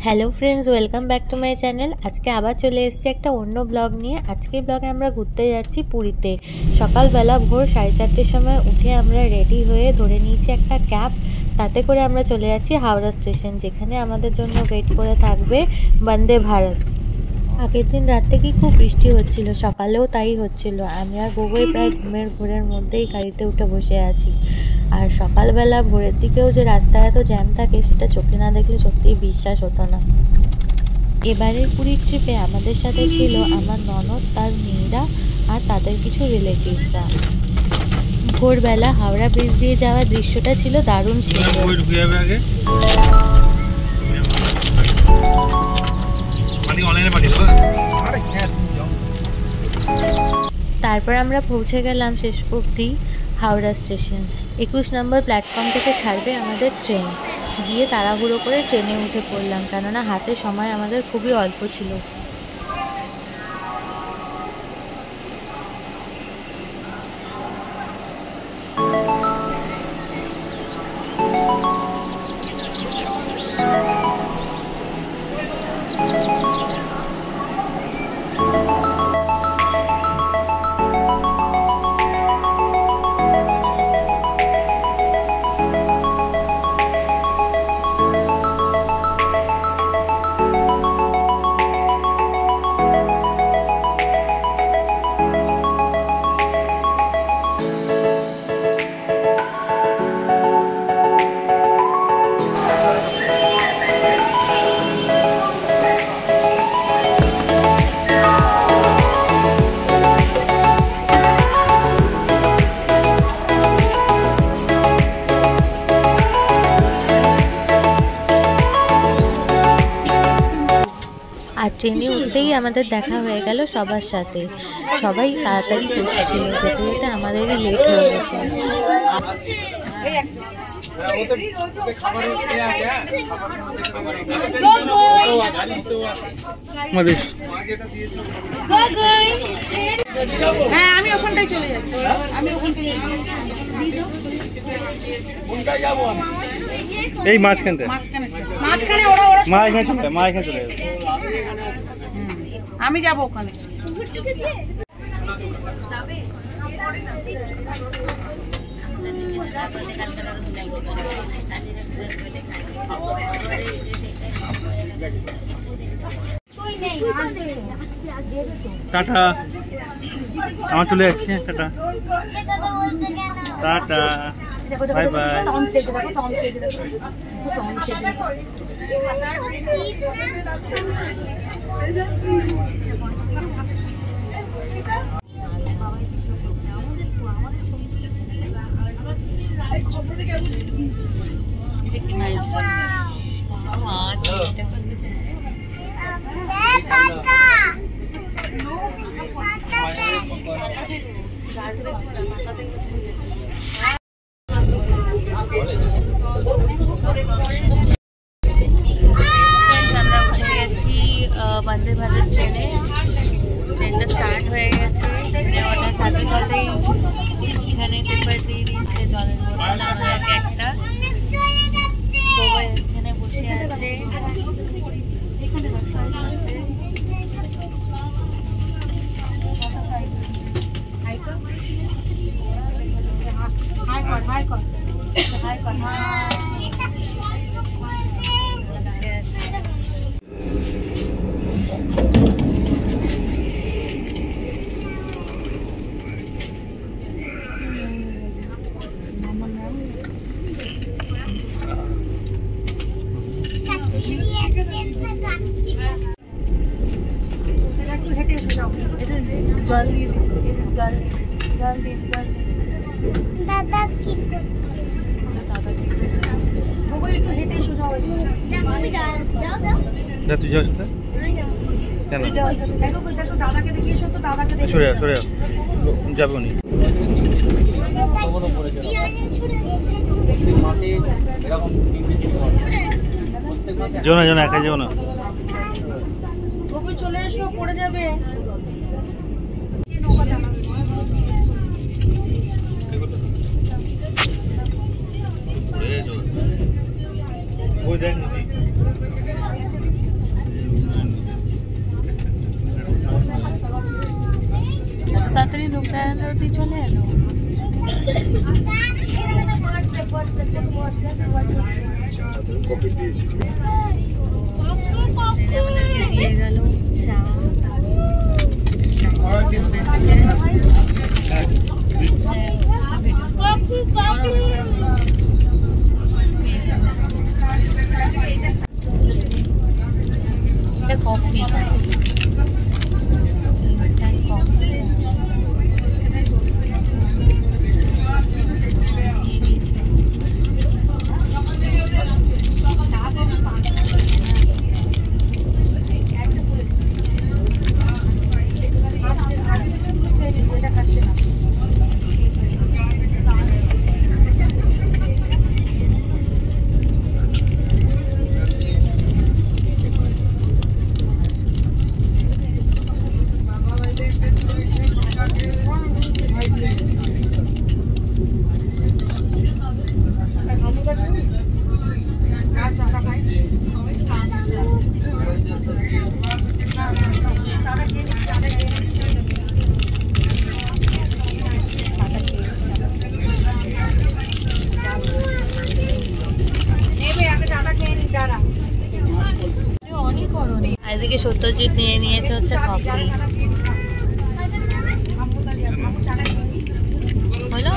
Hello friends, welcome back to my channel. আজকে আবার চলে এসেছি একটা অন্য ব্লগ নিয়ে। আজকের ব্লগে আমরা ঘুরতে যাচ্ছি পুরীতে। সকালবেলা ভোর 4:30-র সময় উঠে আমরা রেডি হয়ে ধরে নিয়েছি একটা ক্যাব। তাতে করে আমরা চলে যাচ্ছি হাওড়া স্টেশন, যেখানে আমাদের জন্য ওয়েট করে থাকবে বন্দে ভারত। আগের দিন রাত থেকেই খুব বৃষ্টি হচ্ছিল, সকালেও তাই হচ্ছিল। আমি আর গোগোই প্রায় ঘোরের মধ্যেই গাড়িতে উঠে বসে আছি। আর সকালবেলা ভোরের দিকেও যে রাস্তায় এত জ্যাম থাকে সেটা চোখে না দেখলে সত্যিই বিশ্বাস হতো না। এবারের পুরীর ট্রিপে আমাদের সাথে ছিল আমার ননদ, তার মেয়েরা আর তাদের কিছু রিলেটিভসরা। ভোরবেলা হাওড়া ব্রিজ দিয়ে যাওয়ার দৃশ্যটা ছিল দারুণ সুন্দর। তারপর আমরা পৌঁছে গেলাম শেষ অবধি হাওড়া স্টেশন। 21 নম্বর প্ল্যাটফর্ম থেকে ছাড়বে আমাদের ট্রেন। গিয়ে তাড়াহুড়ো করে ট্রেনে উঠে পড়লাম, কেননা হাতে সময় আমাদের খুবই অল্প ছিল। আর ট্রেনে উঠতেই আমাদের দেখা হয়ে গেল সবার সাথে। সবাই তাড়াতাড়ি পৌঁছেছিল, যেতে যেতে আমাদেরই লেট হয়ে গেছে। হ্যাঁ, আমি ওখানটাই চলে যাচ্ছি। এই মাঝখানে মা এখানে চলে যাবে। আমি যাবো ওখানে। টাটা, আমার চলে যাচ্ছে। Tata tata, bye bye. Vande Bharat ট্রেনটা স্টার্ট হয়ে গেছে। ওটার সাথে সাথেই এখানে পেপার দিয়ে দিচ্ছে, জলের বোতল আমাদেরকে একটা। এখানে বসে আছে। জল দিয়ে জল জল দিয়ে দাদা কি করছে? দাদা একটু হেঁটে এসো, যাও। তুই যাও সাথে কেন? দেখো দাদাকে দেখে এসো তো, দাদাকে দেখে সরে যাবে উনি। যেও না একা যেও না। চলে এসো, পড়ে যাবে। ওই দেখ নান রুটি চলে এলো। কপি দিয়েছি আমাদেরকে দিয়ে গেল চা, এটা কফি, ইনস্ট্যান্ট কফি এদিকে সত্যজিৎ নিয়ে নিয়েছে হচ্ছে কফি। হলো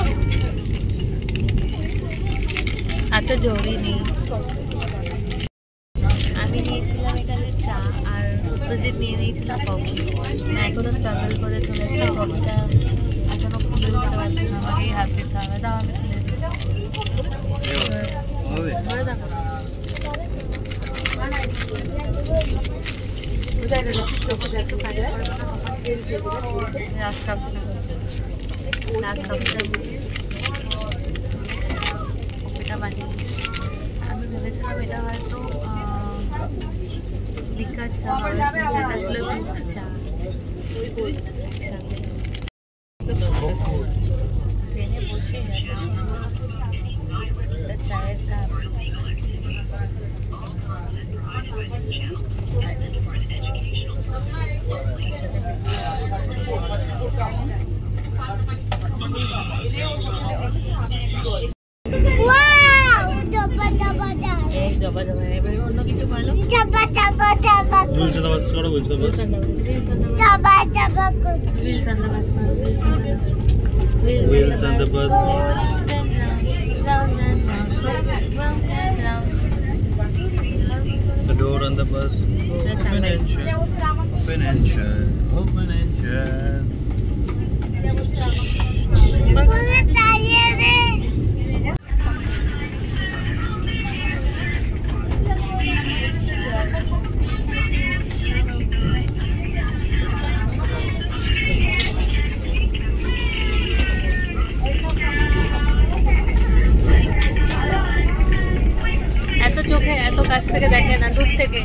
এত জরুরি নেই। আমি নিয়েছিলাম এখানে চা আর সত্যজিৎ নিয়ে নিয়েছিলাম কফি। এখনো স্ট্রাগল করে চলেছে, কফিটা এখনো খুলে উঠতে পারছি না, আমাকে হাত দিতে হবে। দাও আমি খুলে দিই, ধরে দেখো। আমি ভেবেছিলাম এটা হয়তো লিকার চা হবে, এটা আসলে দুধ চা। ট্রেনে বসে চায়ের কাপ, অন্য কিছু বলো। The door on the bus. Open and shut. Open and shut. Open and shut. এত চোখে এত কাছ থেকে দেখে না, দূর থেকে।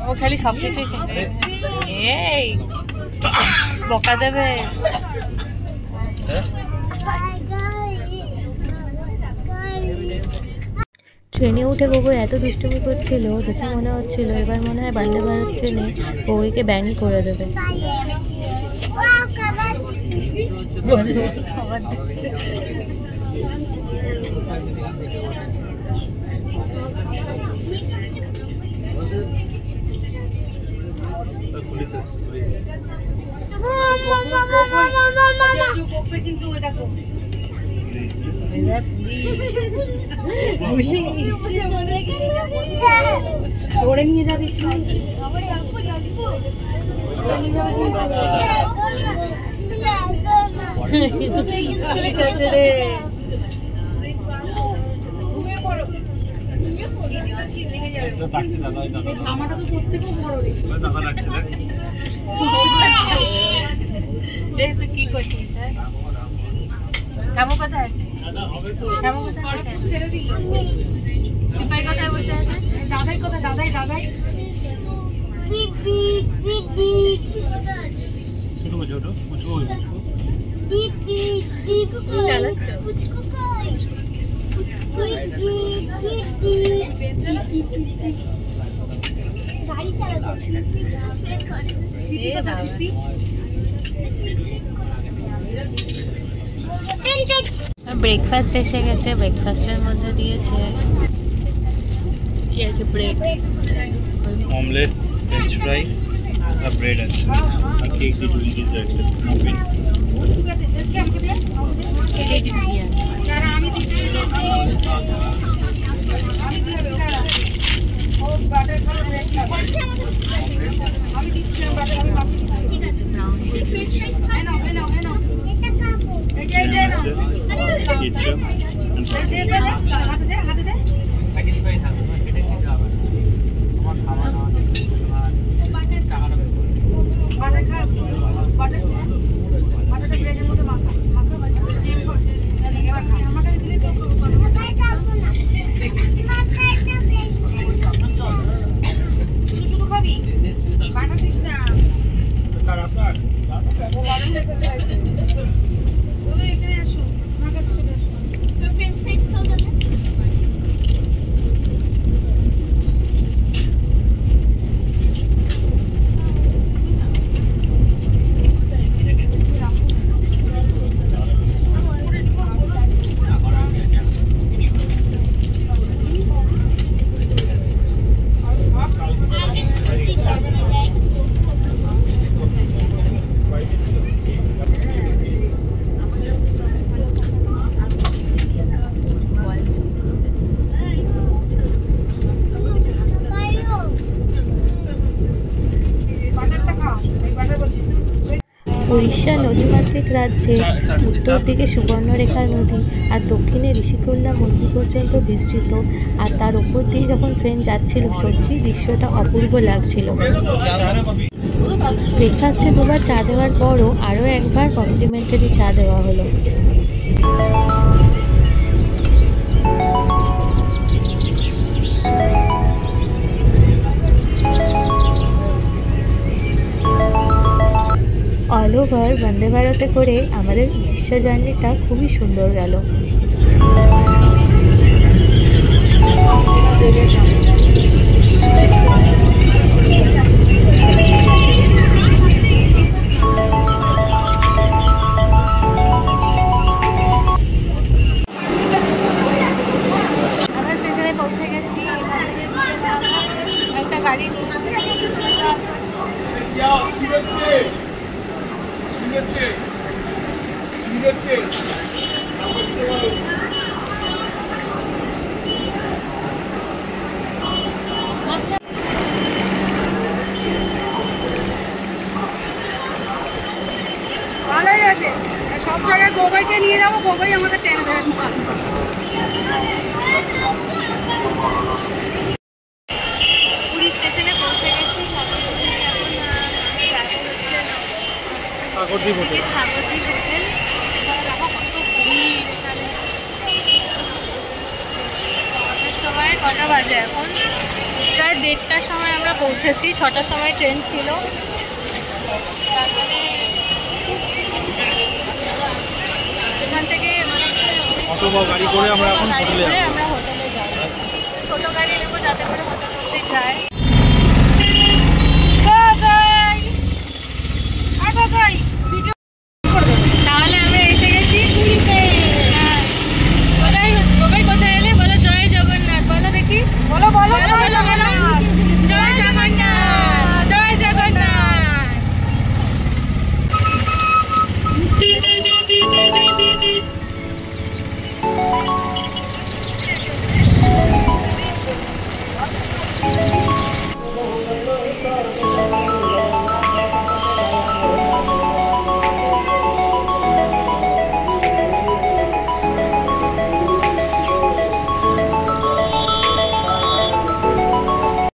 ও খালি সবকিছুই শুনবে, এই বকা দেবে। ট্রেনে উঠে গগৈ এত দুষ্টুমি করছিল, দেখে মনে হচ্ছিল এবার মনে হয় বন্দে ভারত ট্রেনে গগৈকে ব্যানই করে দেবে। ধরে নিয়ে যাবি জামাটা তো প্রত্যেকে বড় তুই কি করছিস? কেমন কোথায় আছে? কেমন কোথায় বসে আছে? ছেড়ে দিল। দীপাই কোথায় বসে আছে? দাদাই কোথায়? দাদাই ছোট ছোট পুচকু ব্রেকফাস্ট এসে গেছে। ব্রেকফাস্টের মধ্যে দিয়েছে কি আছে, ব্রেড, অমলেট, ফ্রেঞ্চ ফ্রাই আর ব্রেড আছে আর কেক দিয়ে চলে দিয়েছে একটা মুফিন। উড়িষ্যা নদীমাতৃক রাজ্যে উত্তর দিকে সুবর্ণরেখা নদী আর দক্ষিণে ঋষিকুল্যা মন্দির পর্যন্ত বিস্তৃত, আর তার উপর দিয়ে যখন ট্রেন যাচ্ছিল সত্যি দৃশ্যটা অপূর্ব লাগছিল। ব্রেকফাস্টে দুবার চা দেওয়ার পরও আরও একবার কমপ্লিমেন্টারি চা দেওয়া হলো। অল ওভার বন্দে ভারতে করে আমাদের উড়িষ্যা জার্নিটা খুবই সুন্দর গেল। আমরা স্টেশনে পৌঁছে গেছি। একটা গাড়ি ভালোই আছে, সব জায়গায় গোগাইকে নিয়ে যাবো, গোগাই আমাদের টেনে দেবেন। পুরী স্টেশনে পৌঁছে গেছি। সাগরদ্বীপ হোটেল। সাগরদ্বীপ হোটেল। দেখো কত ভিড় এখানে। সময় কটা বাজে এখন? প্রায় 1:30টার সময় আমরা পৌঁছেছি। 6টার সময় ট্রেন ছিল। তারপরে এখান থেকে অটো বা গাড়ি করে আমরা এখন হোটেলে যাব।